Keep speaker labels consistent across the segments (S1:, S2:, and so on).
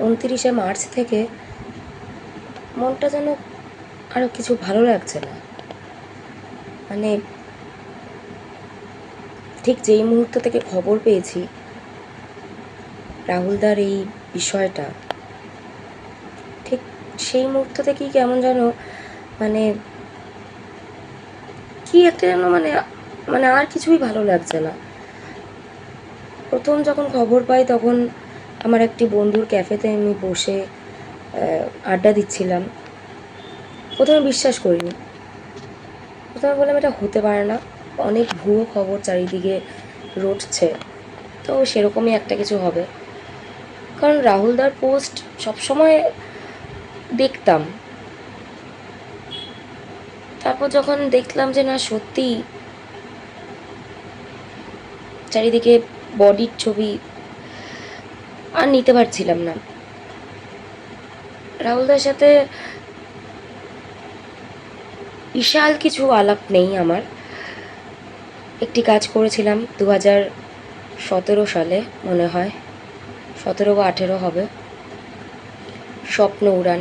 S1: 29 March থেকে মনটা যেন আরও কিছু ভালো লাগছে না। মানে ঠিক যেই মুহূর্ত থেকে খবর পেয়েছি রাহুলদার এই বিষয়টা, ঠিক সেই মুহূর্ত থেকেই কেমন যেন মানে কি একটা যেন মানে মানে আর কিছুই ভালো লাগছে না। প্রথম যখন খবর পাই তখন আমার একটি বন্ধুর ক্যাফেতে আমি বসে আড্ডা দিচ্ছিলাম। প্রথমে বিশ্বাস করিনি। প্রথমে বললাম এটা হতে পারে না, অনেক ভুয়ো খবর চারিদিকে রটছে, তো সেরকমই একটা কিছু হবে। কারণ রাহুলদার পোস্ট সবসময় দেখতাম। তারপর যখন দেখলাম যে না সত্যি চারিদিকে বডির ছবি, আর নিতে পারছিলাম না। রাহুলদার সাথে বিশাল কিছু আলাপ নেই আমার। একটি কাজ করেছিলাম 2017 সালে, মনে হয় 17 বা 18 হবে, স্বপ্ন উড়ান।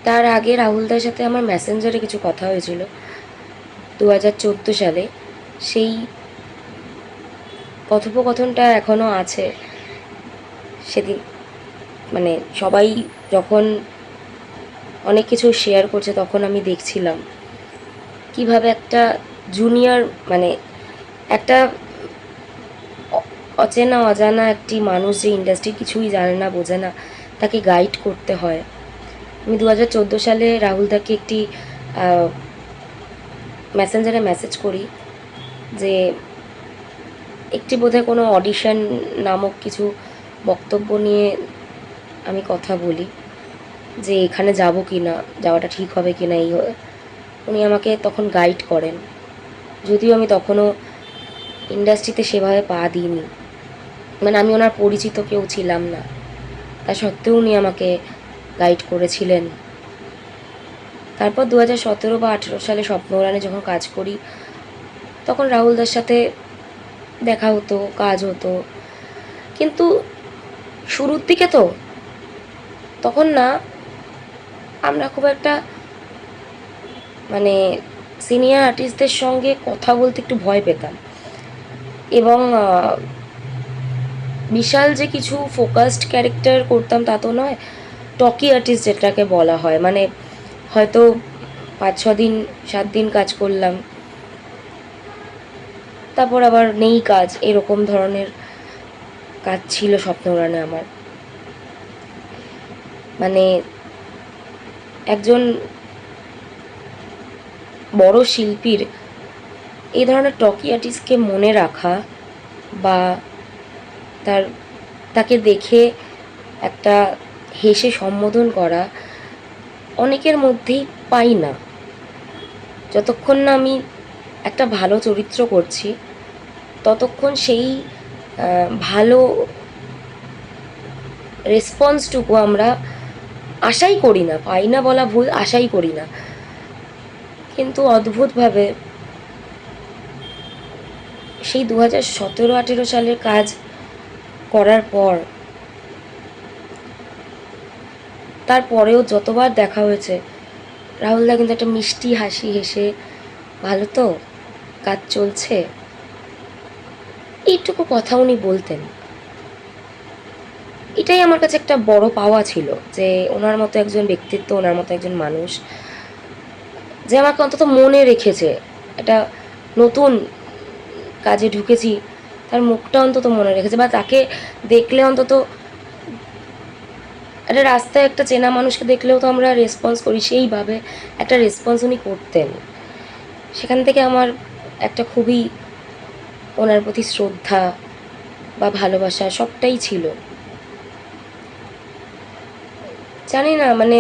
S1: তার আগে রাহুলদার সাথে আমার মেসেঞ্জারে কিছু কথা হয়েছিল 2014 সালে। সেই কথোপকথনটা এখনও আছে। সেদিন মানে সবাই যখন অনেক কিছু শেয়ার করছে তখন আমি দেখছিলাম কিভাবে একটা জুনিয়র মানে একটা অচেনা অজানা একটি মানুষ যে ইন্ডাস্ট্রি কিছুই জানে না বোঝে না তাকে গাইড করতে হয়। আমি 2014 সালে রাহুলদাকে একটি মেসেঞ্জারে মেসেজ করি যে একটি বোধহয় কোনো অডিশন নামক কিছু বক্তব্য নিয়ে আমি কথা বলি যে এখানে যাব কি না, যাওয়াটা ঠিক হবে কি না। উনি আমাকে তখন গাইড করেন, যদিও আমি তখনও ইন্ডাস্ট্রিতে সেভাবে পা দিইনি, মানে আমি ওনার পরিচিত কেউ ছিলাম না। তা সত্ত্বেও উনি আমাকে গাইড করেছিলেন। তারপর 2017 বা 18 সালে স্বপ্ন উড়ানে যখন কাজ করি তখন রাহুলদার সাথে দেখা হতো, কাজ হতো, কিন্তু শুরুর দিকে তো তখন না আমরা খুব একটা মানে সিনিয়র আর্টিস্টদের সঙ্গে কথা বলতে একটু ভয় পেতাম। এবং বিশাল যে কিছু ফোকাসড ক্যারেক্টার করতাম তা তো নয়, টকি আর্টিস্ট যেটাকে বলা হয়, মানে হয়তো 5-6 দিন 7 দিন কাজ করলাম, তারপর আবার নেই কাজ, এরকম ধরনের কাজ ছিল স্বপ্ন উড়ানে আমার। মানে একজন বড় শিল্পীর এই ধরনের টকি আর্টিস্টকে মনে রাখা বা তার তাকে দেখে একটা হেসে সম্বোধন করা অনেকের মধ্যেই পাই না। যতক্ষণ না আমি একটা ভালো চরিত্র করছি ততক্ষণ সেই ভালো রেসপন্সটুকু আমরা আশাই করি না, পাই না বলা ভুল, আশাই করি না। কিন্তু অদ্ভুতভাবে সেই 2017-18 সালের কাজ করার পর, তারপরেও যতবার দেখা হয়েছে রাহুলদা কিন্তু একটা মিষ্টি হাসি হেসে ভালো তো কাজ চলছে এইটুকু কথা উনি বলতেন। এটাই আমার কাছে একটা বড় পাওয়া ছিল যে ওনার মতো একজন ব্যক্তিত্ব, ওনার মতো একজন মানুষ যে আমাকে অন্তত মনে রেখেছে। একটা নতুন কাজে ঢুকেছি, তার মুখটা অন্তত মনে রেখেছে, বা তাকে দেখলে অন্তত একটা রাস্তায় একটা চেনা মানুষকে দেখলেও তো আমরা রেসপন্স করি, সেইভাবে একটা রেসপন্স উনি করতেন। সেখান থেকে আমার একটা খুবই ওনার প্রতি শ্রদ্ধা বা ভালোবাসা সবটাই ছিল। জানি না মানে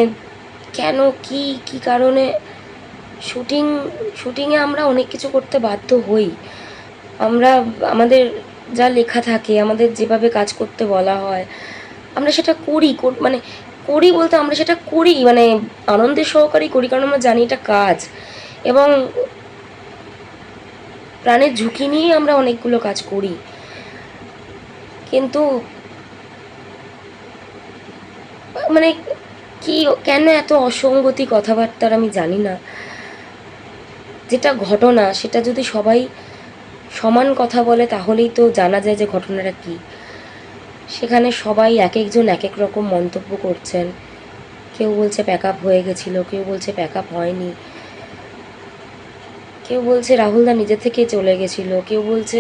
S1: কেন কি কি কারণে শুটিংয়ে আমরা অনেক কিছু করতে বাধ্য হই। আমরা আমাদের যা লেখা থাকে, আমাদের যেভাবে কাজ করতে বলা হয় আমরা সেটা করি, মানে করি বলতে আমরা সেটা করি মানে আনন্দের সহকারেই করি, কারণ আমরা জানি এটা কাজ এবং প্রাণের ঝুঁকি নিয়ে আমরা অনেকগুলো কাজ করি। কিন্তু মানে কি কেন এত অসঙ্গতি কথাবার্তার আমি জানি না। যেটা ঘটনা সেটা যদি সবাই সমান কথা বলে তাহলেই তো জানা যায় যে ঘটনাটা কী। সেখানে সবাই এক একজন এক এক রকম মন্তব্য করছেন। কেউ বলছে প্যাক আপ হয়ে গেছিলো, কেউ বলছে প্যাক আপ হয়নি, কেউ বলছে রাহুলদা নিজে থেকে চলে গেছিলো, কেউ বলছে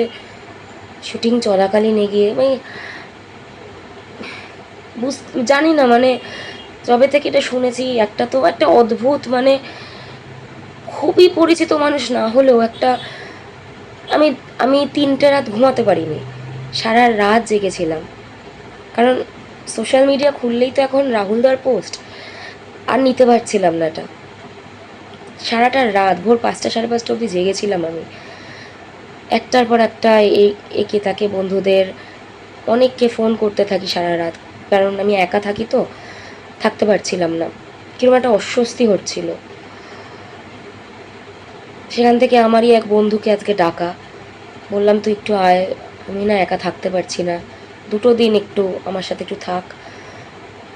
S1: শুটিং চলাকালীন এগিয়ে মানে জানি না মানে যবে থেকে এটা শুনেছি একটা তো একটা অদ্ভুত মানে খুবই পরিচিত মানুষ না হলেও একটা আমি আমি 3টে রাত ঘুমাতে পারিনি, সারা রাত জেগেছিলাম। কারণ সোশ্যাল মিডিয়া খুললেই তো এখন রাহুলদার পোস্ট, আর নিতে পারছিলাম না এটা। সারাটা রাত ভোর 5টা 5:30 অবধি জেগেছিলাম আমি, একটার পর একটা একে তাকে বন্ধুদের অনেককে ফোন করতে থাকি সারা রাত। কারণ আমি একা থাকি তো থাকতে পারছিলাম না, কিরকম একটা অস্বস্তি হচ্ছিল। সেখান থেকে আমারই এক বন্ধুকে আজকে ডাকা, বললাম তুই একটু আয়, আমি না একা থাকতে পারছি না, 2 দিন একটু আমার সাথে একটু থাক,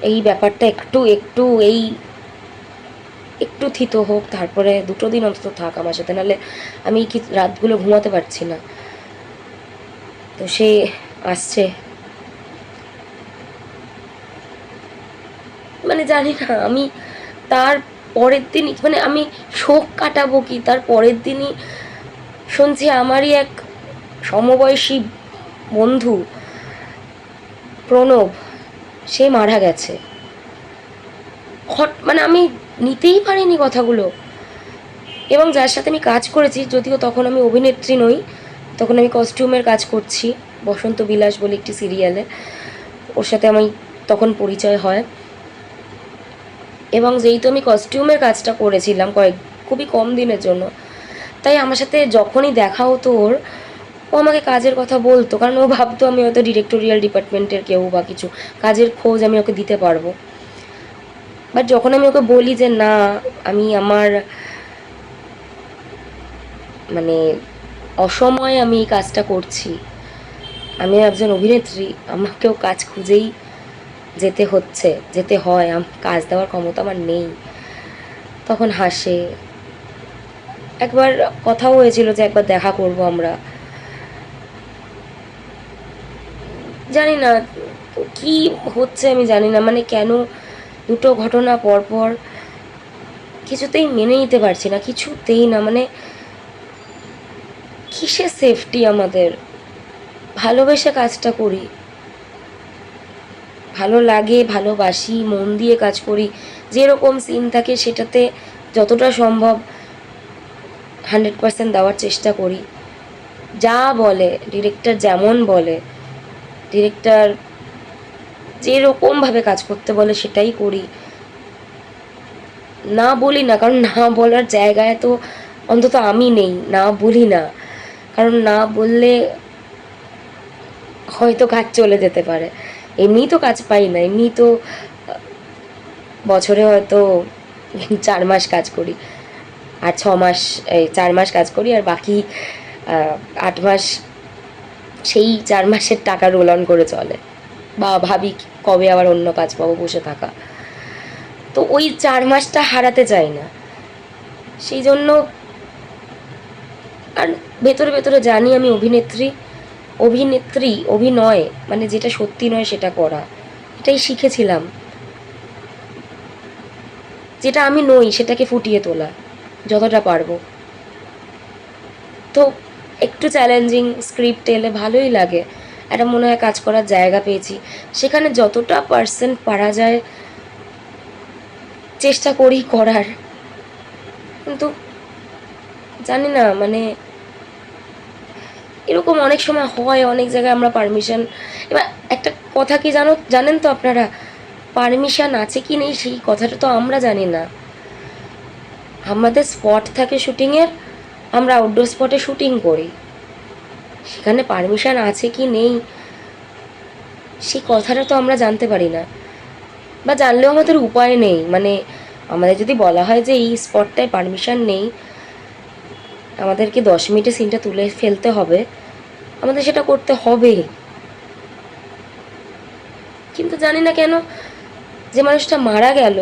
S1: এই ব্যাপারটা একটু একটু এই একটু থিতো হোক, তারপরে 2 দিন অন্তত থাক আমার সাথে, নাহলে আমি কি রাতগুলো ঘুমাতে পারছি না। তো সে আসছে, মানে জানি না আমি তার পরের দিনই মানে আমি শোক কাটাবো কি তার পরের দিনই শুনছি আমারই এক সমবয়সী বন্ধু প্রণব সে মারা গেছে। মানে আমি নিতেই পারিনি কথাগুলো। এবং যার সাথে আমি কাজ করেছি, যদিও তখন আমি অভিনেত্রী নই, তখন আমি কস্টিউমের কাজ করছি বসন্ত বিলাস বলে একটি সিরিয়ালে, ওর সাথে আমি তখন পরিচয় হয়। এবং যেহেতু আমি কস্টিউমের কাজটা করেছিলাম খুবই কম দিনের জন্য, তাই আমার সাথে যখনই দেখা হতো ওর, ও আমাকে কাজের কথা বলতো, কারণ ও ভাবতো আমি হয়তো ডিরেক্টোরিয়াল ডিপার্টমেন্টের কেউ বা কিছু কাজের খোঁজ আমি ওকে দিতে পারবো। বাট যখন আমি ওকে বলি যে না আমি আমার মানে অসময়ে আমি এই কাজটা করছি, আমি একজন অভিনেত্রী, আমাকেও কাজ খুঁজেই যেতে হয়, কাজ দেওয়ার ক্ষমতা আমার নেই, তখন হাসে। একবার কথাও হয়েছিল যে একবার দেখা করব আমরা, জানি না কি হচ্ছে, আমি জানি না মানে কেন 2টো ঘটনা পরপর কিছুতেই মেনে নিতে পারছি না, কিছুতেই না। মানে কিসের সেফটি আমাদের, ভালোবেসে কাজটা করি, ভালো লাগে, ভালোবাসি, মন দিয়ে কাজ করি, যেরকম সিন থাকে সেটাতে যতটা সম্ভব 100% দেওয়ার চেষ্টা করি। যা বলে ডিরেক্টর, যেমন বলে ডিরেক্টর যেরকমভাবে কাজ করতে বলে সেটাই করি, না বলি না, কারণ না বলার জায়গায় তো অন্তত আমি নেই, না বলি না, কারণ না বললে হয়তো কাজ চলে যেতে পারে। এমনি তো কাজ পাই না, এমনি তো বছরে হয়তো 4 মাস কাজ করি, আর 6 মাস 4 মাস কাজ করি, আর বাকি 8 মাস সেই 4 মাসের টাকা রোল অন করে চলে, বা ভাবি কবে আবার অন্য কাজ পাবো, বসে থাকা। তো ওই 4 মাসটা হারাতে চাই না, সেই জন্য। আর ভেতরে ভেতরে জানি আমি অভিনয় মানে যেটা সত্যি নয় সেটা করা, এটাই শিখেছিলাম। যেটা আমি নই সেটাকে ফুটিয়ে তোলা যতটা পারবো। তো একটু চ্যালেঞ্জিং স্ক্রিপ্ট এলে ভালোই লাগে, একটা মনে হয় কাজ করার জায়গা পেয়েছি, সেখানে যতটা পার্সেন্ট পারা যায় চেষ্টা করি করার। কিন্তু জানি না মানে এরকম অনেক সময় হয়, অনেক জায়গায় আমরা পারমিশন, এবার একটা কথা কি জানেন তো আপনারা, পারমিশন আছে কি নেই সেই কথাটা তো আমরা জানি না। আমাদের স্পট থাকে শুটিংয়ের, আমরা আউটডোর স্পটে শুটিং করি, সেখানে পারমিশন আছে কি নেই সেই কথাটা তো আমরা জানতে পারি না, বা জানলেও আমাদের উপায় নেই। মানে আমাদের যদি বলা হয় যে এই স্পটটায় পারমিশন নেই, আমাদেরকে 10 মিনিটে সিনটা তুলে ফেলতে হবে, আমাদের সেটা করতে হবে। কিন্তু জানি না কেন যে মানুষটা মারা গেল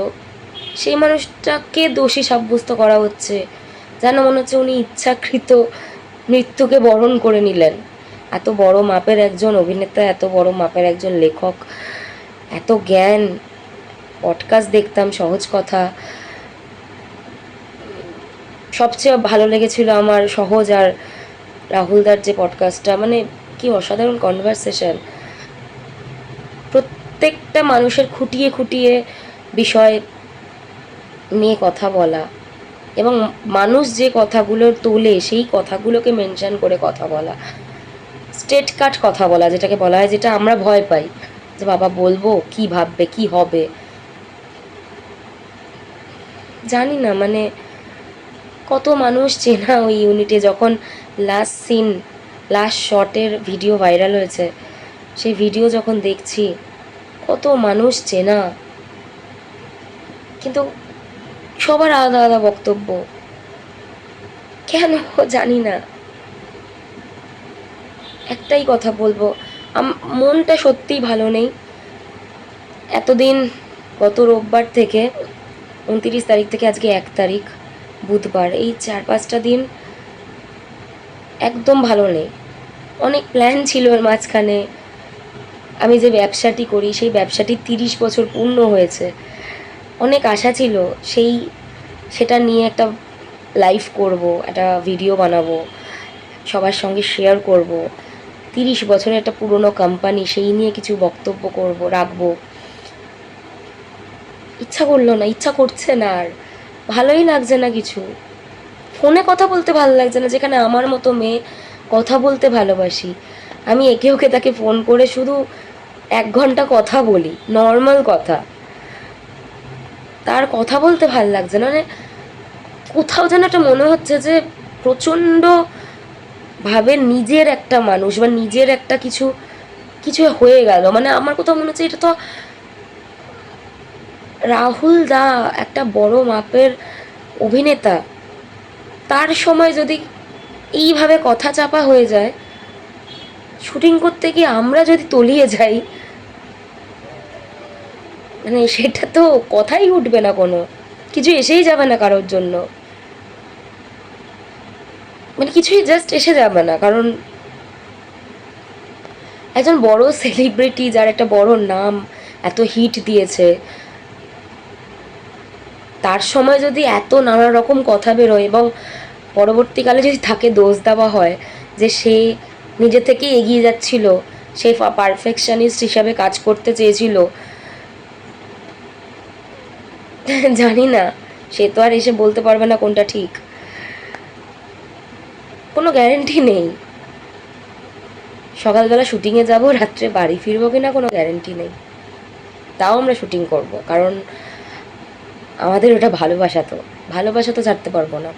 S1: সেই মানুষটাকে দোষী সাব্যস্ত করা হচ্ছে, যেন মনে হচ্ছে উনি ইচ্ছাকৃত মৃত্যুকে বরণ করে নিলেন। এত বড় মাপের একজন অভিনেতা, এত বড় মাপের একজন লেখক, এত জ্ঞান, পডকাস্ট দেখতাম সহজ কথা। সবচেয়ে ভালো লেগেছিল আমার সহজ আর রাহুলদার যে পডকাস্টটা, মানে কি অসাধারণ কনভারসেশন, প্রত্যেকটা মানুষের খুঁটিয়ে খুঁটিয়ে বিষয় নিয়ে কথা বলা, এবং মানুষ যে কথাগুলো তোলে সেই কথাগুলোকে মেনশন করে কথা বলা, স্টেট কাট কথা বলা, যেটাকে বলা হয়, যেটা আমরা ভয় পাই যে বাবা বলবো কি ভাববে কি হবে, জানি না। মানে কত মানুষ চেনা ওই ইউনিটে, যখন লাস্ট সিন, লাস্ট শটের ভিডিও ভাইরাল হয়েছে, সেই ভিডিও যখন দেখছি কত মানুষ চেনা, কিন্তু সবার আলাদা আলাদা বক্তব্য, কেন জানি না। একটাই কথা বলবো, মনটা সত্যিই ভালো নেই এতদিন। গত রোববার থেকে 29 তারিখ থেকে আজকে 1 তারিখ বুধবার, এই 4-5টা দিন একদম ভালো নেই। অনেক প্ল্যান ছিল এর মাঝখানে। আমি যে ব্যবসাটি করি সেই ব্যবসাটি 30 বছর পূর্ণ হয়েছে, অনেক আশা ছিল সেটা নিয়ে একটা লাইভ করব, একটা ভিডিও বানাবো, সবার সঙ্গে শেয়ার করব। 30 বছরের একটা পুরনো কোম্পানি, সেই নিয়ে কিছু বক্তব্য রাখবো। ইচ্ছা করলো না, ইচ্ছা করছে না, আর ভালোই লাগছে না কিছু। ফোনে কথা বলতে ভালো লাগছে না, যেখানে আমার মতো মেয়ে কথা বলতে ভালোবাসি, আমি একে ওকে তাকে ফোন করে শুধু 1 ঘন্টা কথা বলি, নর্মাল কথা, তার কথা বলতে ভালো লাগছে না। মানে কোথাও যেন একটা মনে হচ্ছে যে প্রচণ্ড ভাবে নিজের একটা মানুষ বা নিজের একটা কিছু কিছু হয়ে গেল। মানে আমার কোথাও মনে হচ্ছে এটা তো রাহুল দা, একটা বড় মাপের অভিনেতা, তার সময় যদি এইভাবে কথা চাপা হয়ে যায়, শুটিং করতে গিয়ে আমরা যদি তলিয়ে যাই, মানে সেটা তো কথাই উঠবে না, কোনো কিছু এসেই যাবে না কারোর জন্য, মানে কিছুই জাস্ট এসে যাবে না। কারণ একজন বড় সেলিব্রিটি, যার একটা বড় নাম, এত হিট দিয়েছে, তার সময় যদি এত নানা রকম কথা বেরোয় এবং পরবর্তীকালে যদি তাকে দোষ দেওয়া হয় যে সে নিজে থেকে এগিয়ে যাচ্ছিল, সে পারফেকশনিস্ট হিসাবে কাজ করতে চেয়েছিল, জানি না, সে তো আর এসে বলতে পারবে না কোনটা ঠিক, কোনো গ্যারেন্টি নেই। সকালবেলা শুটিংয়ে যাব, রাত্রে বাড়ি ফিরবো কিনা কোনো গ্যারেন্টি নেই, তাও আমরা শুটিং করব, কারণ আমাদের ওটা ভালোবাসা, তো ভালোবাসা তো ছাড়তে পারবো না,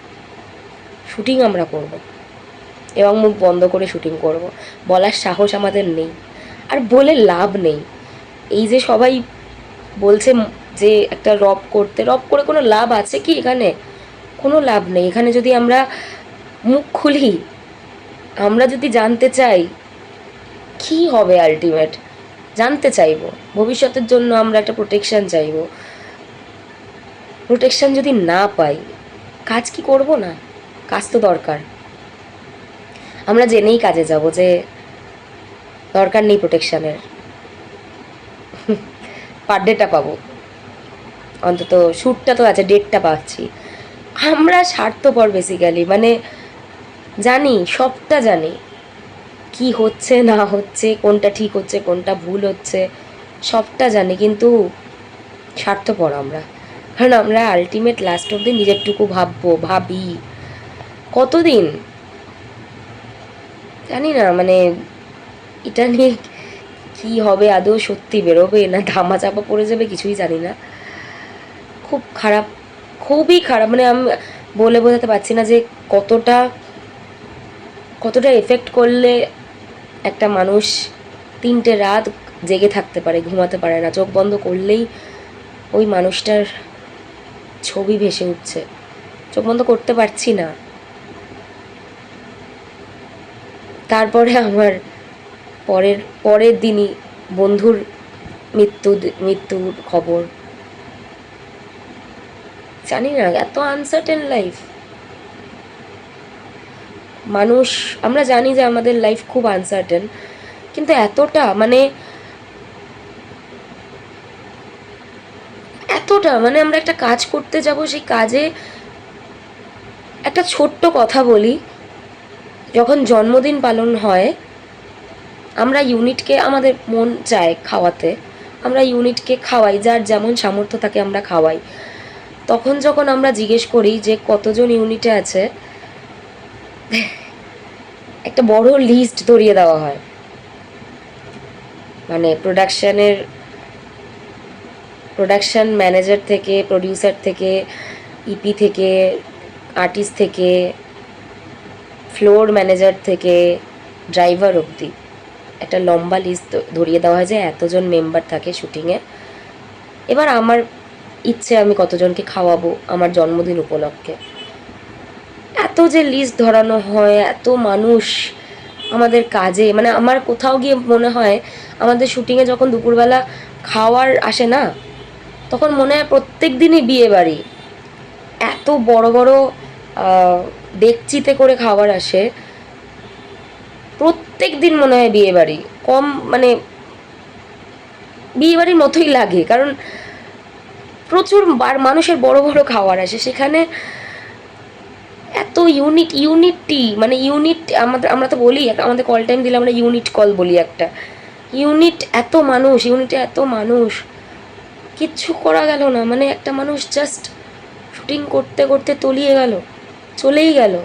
S1: শুটিং আমরা করব, এবং মুখ বন্ধ করে শুটিং করব, বলার সাহস আমাদের নেই, আর বলে লাভ নেই। এই যে সবাই বলছে যে একটা রব করে কোনো লাভ আছে কি এখানে? কোনো লাভ নেই। এখানে যদি আমরা মুখ খুলি, আমরা যদি জানতে চাই কি হবে আলটিমেট, জানতে চাইবো, ভবিষ্যতের জন্য আমরা একটা প্রোটেকশন চাইবো, প্রোটেকশন যদি না পাই, কাজ কি করব না? কাজ তো দরকার। আমরা জেনেই কাজে যাব যে দরকার নেই প্রোটেকশনের, পার ডেটা পাবো, অন্তত শ্যুটটা তো আছে, ডেটটা পাচ্ছি। আমরা স্বার্থপর বেসিক্যালি, মানে জানি, সবটা জানি কি হচ্ছে না হচ্ছে, কোনটা ঠিক হচ্ছে কোনটা ভুল হচ্ছে, সবটা জানি, কিন্তু স্বার্থপর আমরা। কারণ আমরা আলটিমেট লাস্ট অব্দি নিজেরটুকু ভাবি কতদিন, জানি না। মানে এটা নিয়ে কি হবে, আদৌ সত্যি বেরোবে না ধামা চাপা পড়ে যাবে, কিছুই জানি না। খুব খারাপ, খুবই খারাপ, মানে আমি বলে বোঝাতে পারছি না যে কতটা কতটা এফেক্ট করলে একটা মানুষ 3টে রাত জেগে থাকতে পারে, ঘুমাতে পারে না, চোখ বন্ধ করলেই ওই মানুষটার ছবি ভেসে উঠছে, চোখ বন্ধ করতে পারছি না। তারপরে আমার পরের দিনই বন্ধুর মৃত্যুর খবর। জানি না, এত আনসার্টেন লাইফ। মানুষ, আমরা জানি যে আমাদের লাইফ খুব আনসার্টেন, কিন্তু এতটা মানে আমরা একটা কাজ করতে যাব, সেই কাজে একটা ছোট্ট কথা বলি, যখন জন্মদিন পালন হয় আমরা ইউনিটকে, আমাদের মন চায় খাওয়াতে, আমরা ইউনিটকে খাওয়াই, যার যেমন সামর্থ্য থাকে আমরা খাওয়াই। তখন যখন আমরা জিজ্ঞেস করি যে কতজন ইউনিটে আছে, একটা বড় লিস্ট ধরিয়ে দেওয়া হয়। মানে প্রোডাকশন ম্যানেজার থেকে, প্রডিউসার থেকে, ইপি থেকে, আর্টিস্ট থেকে, ফ্লোর ম্যানেজার থেকে, ড্রাইভার অবধি একটা লম্বা লিস্ট ধরিয়ে দেওয়া হয় যে এতজন মেম্বার থাকে শুটিংয়ে। এবার আমার ইচ্ছে আমি কতজনকে খাওয়াবো আমার জন্মদিন উপলক্ষে। এত যে লিস্ট ধরানো হয়, এত মানুষ আমাদের কাজে, মানে আমার কোথাও গিয়ে মনে হয় আমাদের শুটিংয়ে যখন দুপুরবেলা খাওয়ার আসে না, তখন মনে হয় প্রত্যেক দিনই বিয়ে বাড়ি। এত বড় বড় ডেকচিতে করে খাবার আসে, প্রত্যেক দিন মনে হয় বিয়ে বাড়ি। কম মানে বিয়ে বাড়ির মতোই লাগে, কারণ প্রচুর মানুষের বড় বড় খাবার আসে সেখানে। এত মানে ইউনিট, আমরা তো বলি, আমাদের কল টাইম দিলে আমরা ইউনিট কল বলি একটা। ইউনিটে এত মানুষ, কিচ্ছু করা গেল না। মানে একটা মানুষ জাস্ট শুটিং করতে করতে তলিয়ে গেল, চলেই গেল।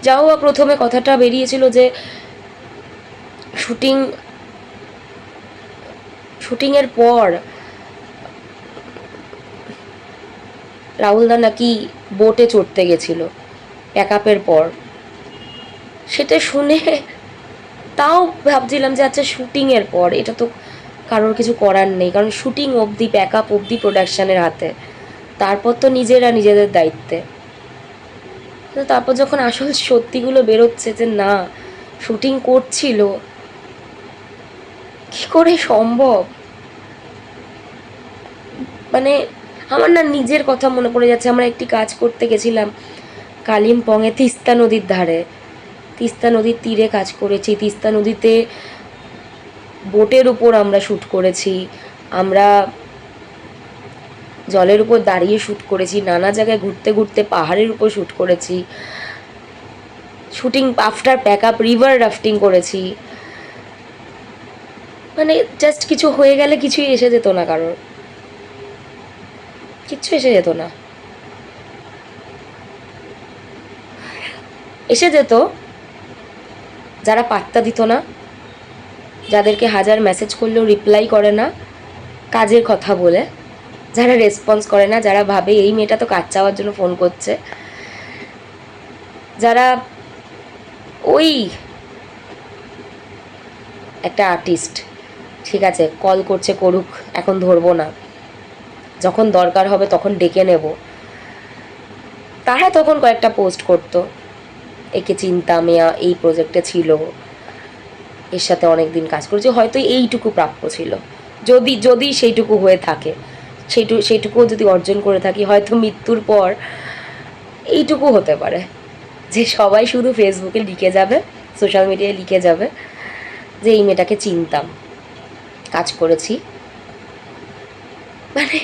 S1: যাও প্রথমে কথাটা বেরিয়েছিল যে শুটিংয়ের পর রাহুলদা নাকি বোটে চড়তে গেছিল প্যাকআপের পর। সেটা শুনে তাও ভাবছিলাম যে আচ্ছা শুটিংয়ের পর, এটা তো কারোর কিছু করার নেই, কারণ শুটিং অবধি, প্যাকআপ অবধি প্রোডাকশানের হাতে, তারপর তো নিজেদের দায়িত্বে। তো তারপর যখন আসল সত্যিগুলো বেরোচ্ছে যে না, শুটিং করছিল, কি করে সম্ভব? মানে আমার না নিজের কথা মনে পড়ে যাচ্ছে। আমরা একটি কাজ করতে গেছিলাম কালিম্পংয়ে, তিস্তা নদীর ধারে, তিস্তা নদীর তীরে কাজ করেছি। তিস্তা নদীতে বোটের উপর আমরা শ্যুট করেছি, আমরা জলের উপর দাঁড়িয়ে শ্যুট করেছি, নানা জায়গায় ঘুরতে ঘুরতে পাহাড়ের উপর শ্যুট করেছি, shooting after pack up river rafting করেছি। মানে জাস্ট কিছু হয়ে গেলে কিছুই এসে যেত না, কারোর কিচ্ছু এসে যেত না। এসে যেত যারা পাত্তা দিত না, যাদেরকে হাজার মেসেজ করলেও রিপ্লাই করে না কাজের কথা বলে, যারা রেসপন্স করে না, যারা ভাবে এই মেয়েটা তো কাজ চাওয়ার জন্য ফোন করছে, যারা ওই একটা আর্টিস্ট, ঠিক আছে কল করছে করুক, এখন ধরবো না, যখন দরকার হবে তখন ডেকে নেব, তারা তখন কয়েকটা পোস্ট করতো, একে চিন্তা মেয়া এই প্রজেক্টে ছিল, এর সাথে অনেক দিন কাজ করেছি, হয়তো এইটুকু প্রাপ্য ছিল, যদি সেইটুকু হয়ে থাকে, সেইটুকুও যদি অর্জন করে থাকি, হয়তো মৃত্যুর পর এইটুকু হতে পারে যে সবাই শুধু ফেসবুকে লিখে যাবে, সোশ্যাল মিডিয়ায় লিখে যাবে যে এই মেয়েটাকে চিনতাম, কাজ করেছি। মানে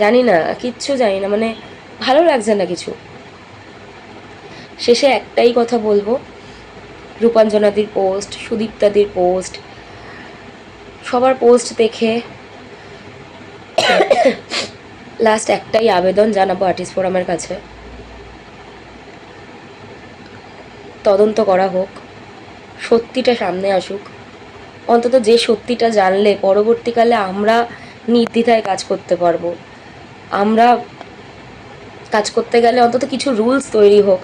S1: জানি না, কিচ্ছু জানি না, মানে ভালো লাগছে না কিছু। শেষে একটাই কথা বলবো, রূপাঞ্জনাদির পোস্ট, সুদীপ্তাদির পোস্ট, সবার পোস্ট দেখে লাস্ট একটাই আবেদন জানাবো আর্টিস্ট ফোরামের কাছে, তদন্ত করা হোক, সত্যিটা সামনে আসুক। অন্তত যে সত্যিটা জানলে পরবর্তীকালে আমরা নির্দ্বিধায় কাজ করতে পারবো। আমরা কাজ করতে গেলে অন্তত কিছু রুলস তৈরি হোক,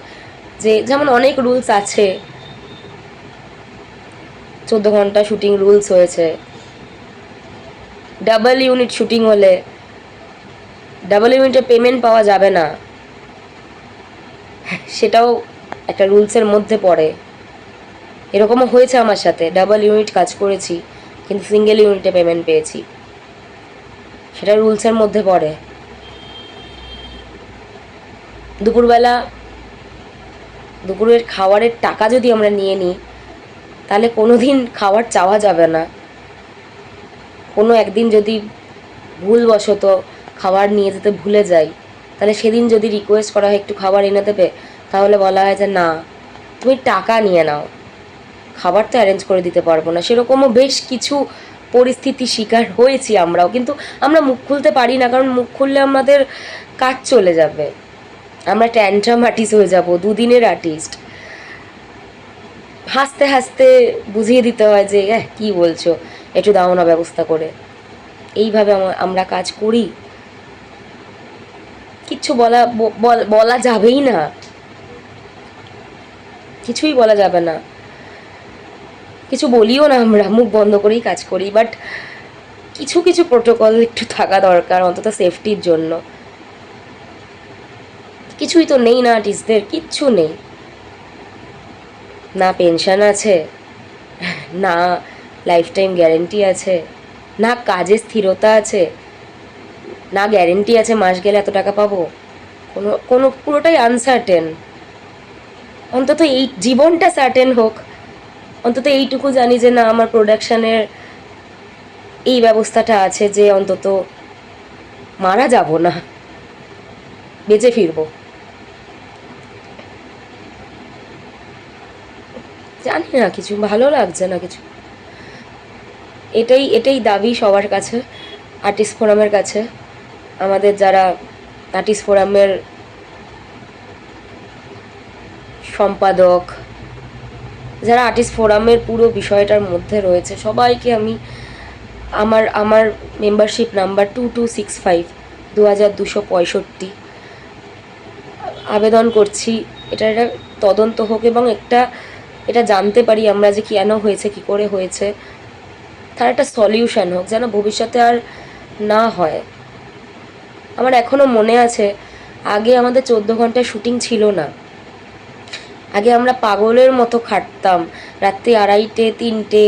S1: যে যেমন অনেক রুলস আছে, 14 ঘন্টা শুটিং রুলস হয়েছে, ডাবল ইউনিট শুটিং হলে ডাবল ইউনিটে পেমেন্ট পাওয়া যাবে না, সেটাও একটা রুলসের মধ্যে পড়ে। এরকমও হয়েছে আমার সাথে, ডাবল ইউনিট কাজ করেছি, কিন্তু সিঙ্গেল ইউনিটে পেমেন্ট পেয়েছি, সেটা রুলসের মধ্যে পড়ে। দুপুরের খাবারের টাকা যদি আমরা নিয়ে নিই, তাহলে কোনো দিন খাবার চাওয়া যাবে না। কোনো একদিন যদি ভুলবশত খাবার নিয়ে যেতে ভুলে যাই, তাহলে সেদিন যদি রিকোয়েস্ট করা হয় একটু খাবার এনে দেবে, তাহলে বলা হয় যে না, তুমি টাকা নিয়ে নাও, খাবার তো অ্যারেঞ্জ করে দিতে পারবো না। সেরকমও বেশ কিছু পরিস্থিতি শিকার হয়েছি আমরাও, কিন্তু আমরা মুখ খুলতে পারি না, কারণ মুখ খুললে আমাদের কাজ চলে যাবে, আমরা ট্যান্ট্রাম আর্টিস্ট হয়ে যাব, দুদিনের আর্টিস্ট। হাসতে হাসতে বুঝিয়ে দিতে হয় যে কি বলছো, একটু দাও না ব্যবস্থা করে। এইভাবে আমরা কাজ করি, কিচ্ছু বলা যাবেই না, কিছুই বলা যাবে না, কিছু বলিও না, আমরা মুখ বন্ধ করেই কাজ করি। বাট কিছু কিছু প্রোটোকল একটু থাকা দরকার, অন্তত সেফটির জন্য। কিছুই তো নেই না আর্টিস্টদের, কিচ্ছু নেই, না পেনশন আছে, না লাইফ টাইম গ্যারেন্টি আছে, না কাজের স্থিরতা আছে, না গ্যারেন্টি আছে মাস গেলে এত টাকা পাবো, কোনো কোনো পুরোটাই আনসার্টেন। অন্তত এই জীবনটা সার্টেন হোক, অন্তত এইটুকু জানি যে না, আমার প্রোডাকশানের এই ব্যবস্থাটা আছে যে অন্তত মারা যাব না, বেঁচে ফিরবো। জানি না, কিছু ভালো লাগছে না কিছু। এটাই দাবি সবার কাছে, আর্টিস্ট ফোরামের কাছে, আমাদের যারা আর্টিস্ট ফোরামের সম্পাদক, যারা আর্টিস্ট ফোরামের পুরো বিষয়টার মধ্যে রয়েছে, সবাইকে আমি আমার মেম্বারশিপ নাম্বার 2265 2265 আবেদন করছি, এটা তদন্ত হোক এবং এটা জানতে পারি আমরা যে কেন হয়েছে, কি করে হয়েছে, তার একটা সলিউশন হোক, যেন ভবিষ্যতে আর না হয়। আমার এখনও মনে আছে, আগে আমাদের 14 ঘন্টায় শুটিং ছিল না, আগে আমরা পাগলের মতো খাটতাম, রাত্রি 2:30 3টে,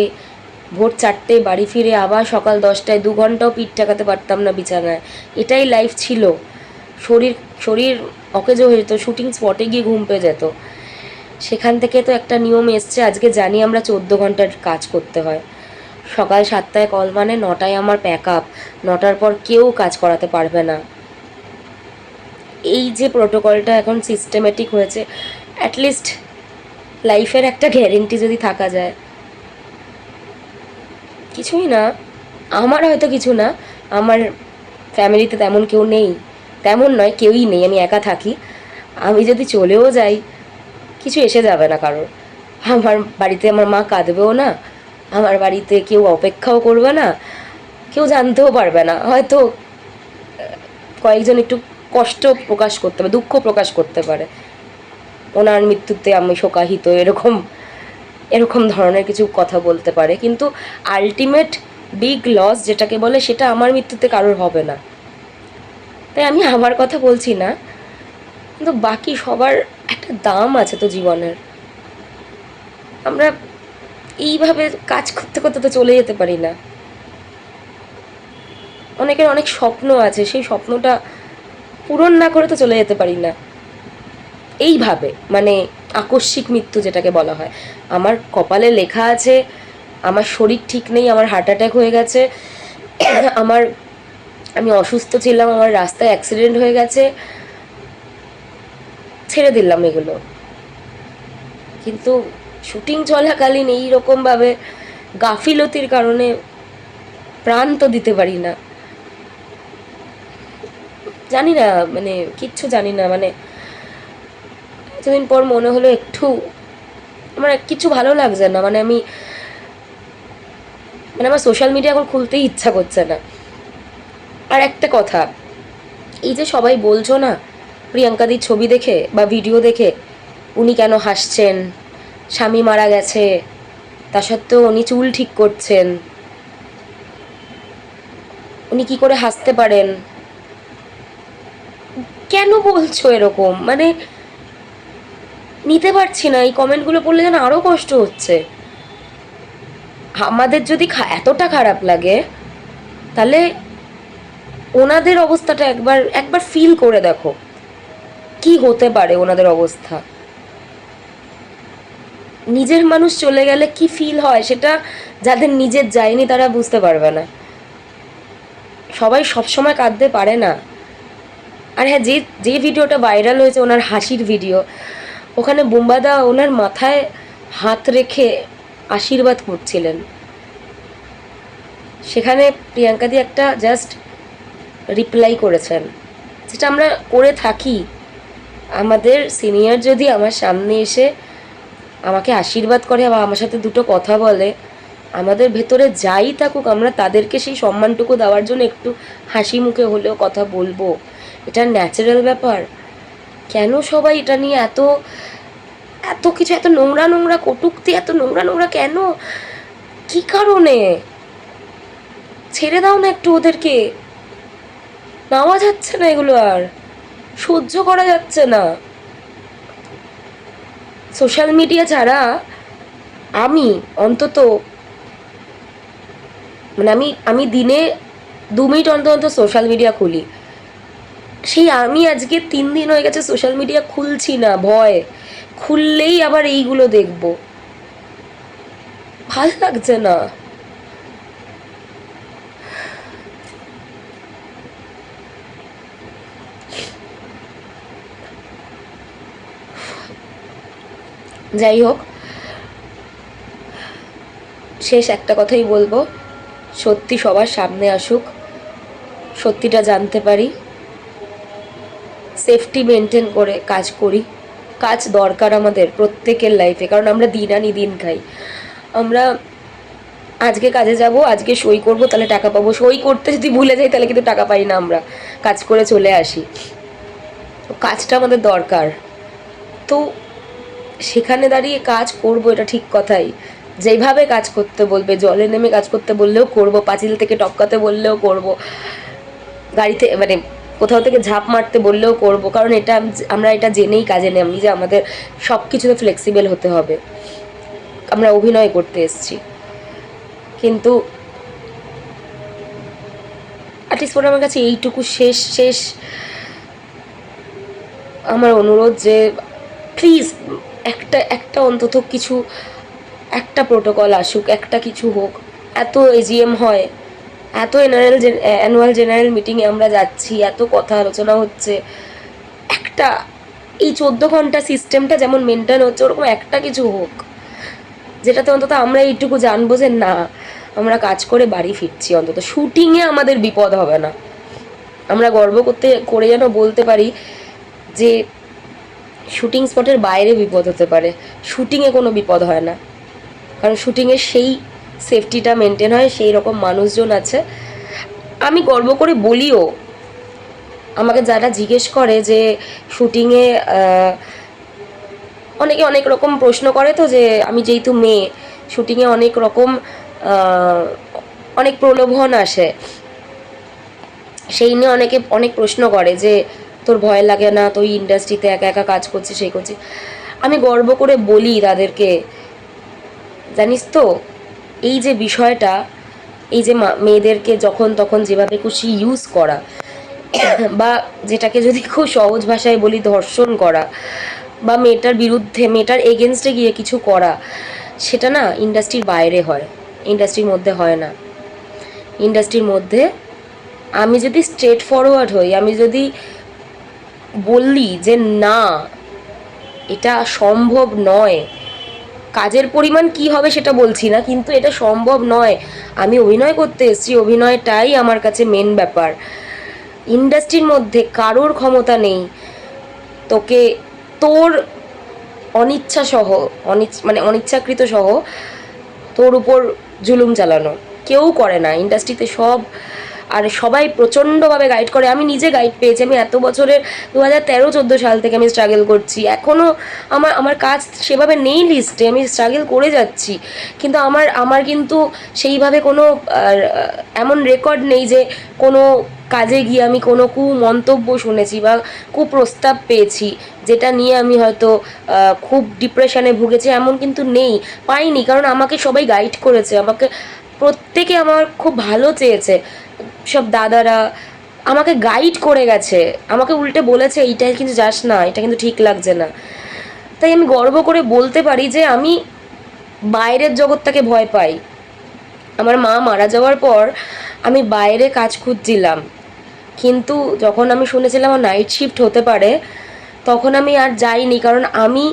S1: ভোর 4টে বাড়ি ফিরে আবার সকাল 10টায় 2 ঘন্টাও পিঠ ঠেকাতে পারতাম না বিছানায়। এটাই লাইফ ছিল। শরীর অকেজো হয়ে যেত, শুটিং স্পটে গিয়ে ঘুম পেয়ে যেত। সেখান থেকে তো একটা নিয়ম এসছে, আজকে জানি আমরা 14 ঘন্টার কাজ করতে হয়। সকাল 7টায় কল মানে 9টায় আমার প্যাক আপ, 9টার পর কেউ কাজ করাতে পারবে না। এই যে প্রোটোকলটা এখন সিস্টেমেটিক হয়েছে, অ্যাটলিস্ট লাইফের একটা গ্যারেন্টি যদি থাকা যায়। কিছুই না, আমার হয়তো কিছু না, আমার ফ্যামিলিতে তেমন কেউ নেই, তেমন নয়, কেউই নেই, আমি একা থাকি। আমি যদি চলেও যাই, কিছু এসে যাবে না কারোর। আমার বাড়িতে আমার মা কাঁদবেও না, আমার বাড়িতে কেউ অপেক্ষাও করবে না, কেউ জানতেও পারবে না। হয়তো কয়েকজন একটু কষ্ট প্রকাশ করতে পারে, দুঃখ প্রকাশ করতে পারে, ওনার মৃত্যুতে আমি শোকাহিত, এরকম ধরনের কিছু কথা বলতে পারে, কিন্তু আলটিমেট বিগ লস যেটাকে বলে, সেটা আমার মৃত্যুতে কারোর হবে না। তাই আমি আমার কথা বলছি না, কিন্তু বাকি সবার একটা দাম আছে তো জীবনের। আমরা এইভাবে কাজ করতে করতে তো চলে যেতে পারি না। অনেকের অনেক স্বপ্ন আছে, সেই স্বপ্নটা পূরণ না করে তো চলে যেতে পারি না এইভাবে, মানে আকস্মিক মৃত্যু যেটাকে বলা হয়। আমার কপালে লেখা আছে, আমার শরীর ঠিক নেই, আমার হার্ট অ্যাটাক হয়ে গেছে, আমি অসুস্থ ছিলাম, আমার রাস্তায় অ্যাক্সিডেন্ট হয়ে গেছে, ছেড়ে দিলাম এগুলো। কিন্তু শুটিং চলাকালীন এইরকমভাবে গাফিলতির কারণে প্রাণ তো দিতে পারি না। জানি না, মানে কিচ্ছু জানি না, মানে কিছুদিন পর মনে হলো একটু আমার কিছু ভালো লাগছে না, মানে আমার সোশ্যাল মিডিয়া এখন খুলতেই ইচ্ছা করছে না। আর একটা কথা, এই যে সবাই বলছো না প্রিয়াঙ্কাদির ছবি দেখে বা ভিডিও দেখে, উনি কেন হাসছেন, স্বামী মারা গেছে, তা সত্ত্বেও উনি চুল ঠিক করছেন, উনি কি করে হাসতে পারেন, কেন বলছো এরকম? মানে নিতে পারছি না, এই কমেন্টগুলো পড়লে যেন আরও কষ্ট হচ্ছে। আমাদের যদি এতটা খারাপ লাগে, তাহলে ওনাদের অবস্থাটা একবার একবার ফিল করে দেখো কি হতে পারে ওনাদের অবস্থা। নিজের মানুষ চলে গেলে কি ফিল হয় সেটা যাদের নিজের যায়নি তারা বুঝতে পারবে না। সবাই সবসময় কাঁদতে পারে না। আর হ্যাঁ, যে যে ভিডিওটা ভাইরাল হয়েছে ওনার হাসির ভিডিও, ওখানে বুম্বাদা ওনার মাথায় হাত রেখে আশীর্বাদ করছিলেন। সেখানে প্রিয়াঙ্কাদি একটা জাস্ট রিপ্লাই করেছেন, যেটা আমরা করে থাকি। আমাদের সিনিয়র যদি আমার সামনে এসে আমাকে আশীর্বাদ করে বা আমার সাথে দুটো কথা বলে, আমাদের ভেতরে যাই থাকুক আমরা তাদেরকে সেই সম্মানটুকু দেওয়ার জন্য একটু হাসি মুখে হলেও কথা বলবো। এটা ন্যাচারাল ব্যাপার। কেন সবাই এটা নিয়ে এত এত কিছু, এত নোংরা নোংরা কটূক্তি, এত নোংরা নোংরা কেন? কি কারণে? ছেড়ে দাও না একটু ওদেরকে। নেওয়া যাচ্ছে না এগুলো, আর সহ্য করা যাচ্ছে না। সোশ্যাল মিডিয়া ছাড়া আমি অন্তত মানে আমি আমি দিনে 2 মিনিট অন্তর অন্তর সোশ্যাল মিডিয়া খুলি। সেই আমি আজকে 3 দিন হয়ে গেছে সোশ্যাল মিডিয়া খুলছি না, ভয়। খুললেই আবার এইগুলো দেখবো, ভাল লাগছে না। যাই হোক, শেষ একটা কথাই বলবো, সত্যি সবার সামনে আসুক, সত্যিটা জানতে পারি, সেফটি মেনটেন করে কাজ করি। কাজ দরকার আমাদের প্রত্যেকের লাইফে, কারণ আমরা দিন আনি দিন খাই। আমরা আজকে কাজে যাব, আজকে সই করব, তাহলে টাকা পাবো। সই করতে যদি ভুলে যাই তাহলে কিন্তু টাকা পাই না, আমরা কাজ করে চলে আসি। কাজটা আমাদের দরকার। তো সেখানে দাঁড়িয়ে কাজ করব, এটা ঠিক কথাই। যেইভাবে কাজ করতে বলবে, জলে নেমে কাজ করতে বললেও করব, পাঁচিল থেকে টপকাতে বললেও করব, গাড়িতে মানে কোথাও থেকে ঝাঁপ মারতে বললেও করব, কারণ এটা আমরা এটা জেনেই কাজে নামি যে আমাদের সব কিছুতে ফ্লেক্সিবল হতে হবে। আমরা অভিনয় করতে এসেছি, কিন্তু অ্যাটলিস্ট আমার কাছে এইটুকু শেষ শেষ আমার অনুরোধ যে প্লিজ একটা একটা অন্তত কিছু, একটা প্রোটোকল আসুক, একটা কিছু হোক। এত এজিএম হয়, এত অ্যানুয়াল জেনারেল মিটিংয়ে আমরা যাচ্ছি, এত কথা আলোচনা হচ্ছে, একটা এই 14 ঘন্টা সিস্টেমটা যেমন মেনটেন হচ্ছে ওরকম একটা কিছু হোক, যেটাতে অন্তত আমরা এইটুকু জানবো যে না, আমরা কাজ করে বাড়ি ফিরছি। অন্তত শুটিংয়ে আমাদের বিপদ হবে না। আমরা গর্ব করে যেন বলতে পারি যে শুটিং স্পটের বাইরে বিপদ হতে পারে, শুটিংয়ে কোনো বিপদ হয় না, কারণ শুটিংয়ে সেই সেফটিটা মেনটেন হয়, সেই রকম মানুষজন আছে। আমি গর্ব করে বলিও, আমাকে যারা জিজ্ঞেস করে যে শুটিংয়ে অনেকে অনেক রকম প্রশ্ন করে, তো যে আমি যেহেতু মেয়ে, শুটিংয়ে অনেক রকম অনেক প্রলোভন আসে, সেই নিয়ে অনেকে অনেক প্রশ্ন করে যে তোর ভয় লাগে না, তুই ইন্ডাস্ট্রিতে একা একা কাজ করছিস, সেই করছিস। আমি গর্ব করে বলি তাদেরকে, জানিস তো এই যে বিষয়টা, এই যে মেয়েদেরকে যখন তখন যেভাবে খুশি ইউজ করা, বা যেটাকে যদি খুব সহজ ভাষায় বলি ধর্ষণ করা, বা মেয়েটার বিরুদ্ধে মেয়েটার এগেনস্টে গিয়ে কিছু করা, সেটা না ইন্ডাস্ট্রির বাইরে হয়, ইন্ডাস্ট্রির মধ্যে হয় না। ইন্ডাস্ট্রির মধ্যে আমি যদি স্ট্রেট ফরওয়ার্ড হই, আমি যদি বললি যে না এটা সম্ভব নয়, কাজের পরিমাণ কি হবে সেটা বলছি না, কিন্তু এটা সম্ভব নয়, আমি অভিনয় করতে এসেছি, অভিনয়টাই আমার কাছে মেন ব্যাপার, ইন্ডাস্ট্রির মধ্যে কারোর ক্ষমতা নেই তোকে তোর অনিচ্ছা সহ মানে অনিচ্ছাকৃত সহ তোর উপর জুলুম চালানো। কেউ করে না ইন্ডাস্ট্রিতে, সব আর সবাই প্রচণ্ডভাবে গাইড করে। আমি নিজে গাইড পেয়েছি, আমি এত বছরের 2013-14 সাল থেকে আমি স্ট্রাগল করছি, এখনও আমার আমার কাজ সেভাবে নেই লিস্টে, আমি স্ট্রাগল করে যাচ্ছি, কিন্তু আমার আমার কিন্তু সেইভাবে কোনো এমন রেকর্ড নেই যে কোনো কাজে গিয়ে আমি কোনো কুমন্তব্য শুনেছি বা কুপ্রস্তাব পেয়েছি যেটা নিয়ে আমি হয়তো খুব ডিপ্রেশনে ভুগেছি, এমন কিন্তু নেই, পাইনি। কারণ আমাকে সবাই গাইড করেছে, আমাকে প্রত্যেকে আমার খুব ভালো চেয়েছে, সব দাদারা আমাকে গাইড করে গেছে, আমাকে উল্টে বলেছে এইটাই কিন্তু যাস না, এটা কিন্তু ঠিক লাগছে না। তাই আমি গর্ব করে বলতে পারি যে আমি বাইরের জগৎটাকে ভয় পাই। আমার মা মারা যাওয়ার পর আমি বাইরে কাজ খুঁজছিলাম, কিন্তু যখন আমি শুনেছিলাম আমার নাইট শিফট হতে পারে তখন আমি আর যাইনি। কারণ আমি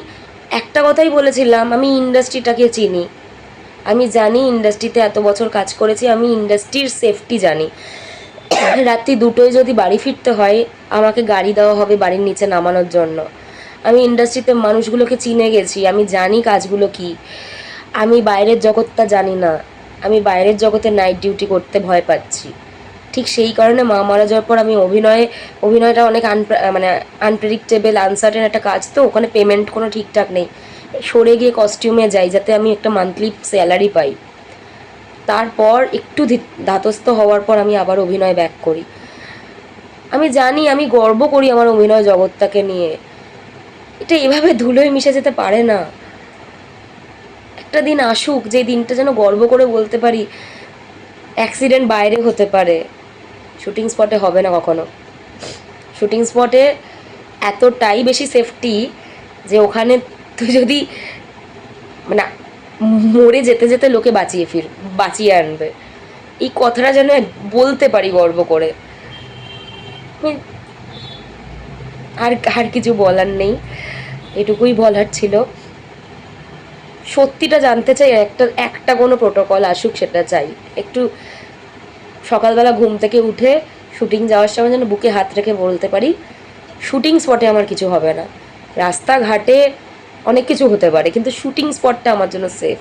S1: একটা কথাই বলেছিলাম, আমি ইন্ডাস্ট্রিটাকে চিনি, আমি জানি ইন্ডাস্ট্রিতে এত বছর কাজ করেছি, আমি ইন্ডাস্ট্রির সেফটি জানি। রাত্রি 2টোয় যদি বাড়ি ফিরতে হয় আমাকে গাড়ি দেওয়া হবে বাড়ির নিচে নামানোর জন্য। আমি ইন্ডাস্ট্রিতে মানুষগুলোকে চিনে গেছি, আমি জানি কাজগুলো কি। আমি বাইরের জগৎটা জানি না, আমি বাইরের জগতে নাইট ডিউটি করতে ভয় পাচ্ছি। ঠিক সেই কারণে মা মারা যাওয়ার পর আমি অভিনয়টা অনেক মানে আনপ্রেডিক্টেবল আনসার্টেন একটা কাজ, তো ওখানে পেমেন্ট কোনো ঠিকঠাক নেই, সরে গিয়ে কস্টিউমে যাই যাতে আমি একটা মান্থলি স্যালারি পাই। তারপর একটু ধাতস্থ হওয়ার পর আমি আবার অভিনয় ব্যাক করি। আমি জানি, আমি গর্ব করি আমার অভিনয় জগৎটাকে নিয়ে। এটা এভাবে ধুলোয় মিশে যেতে পারে না। একটা দিন আসুক যে দিনটা যেন গর্ব করে বলতে পারি অ্যাক্সিডেন্ট বাইরে হতে পারে, শুটিং স্পটে হবে না কখনো। শুটিং স্পটে এতটাই বেশি সেফটি যে ওখানে তুই যদি মানে মরে যেতে যেতে লোকে বাঁচিয়ে আনবে, এই কথাটা যেন বলতে পারি গর্ব করে। আর আর কিছু বলার নেই, এটুকুই বলার ছিল। সত্যিটা জানতে চাই, একটা কোনো প্রোটোকল আসুক সেটা চাই। একটু সকালবেলা ঘুম থেকে উঠে শুটিং যাওয়ার সময় যেন বুকে হাত রেখে বলতে পারি শুটিং স্পটে আমার কিছু হবে না। রাস্তাঘাটে অনেক কিছু হতে পারে কিন্তু শুটিং স্পটটা আমার জন্য সেফ।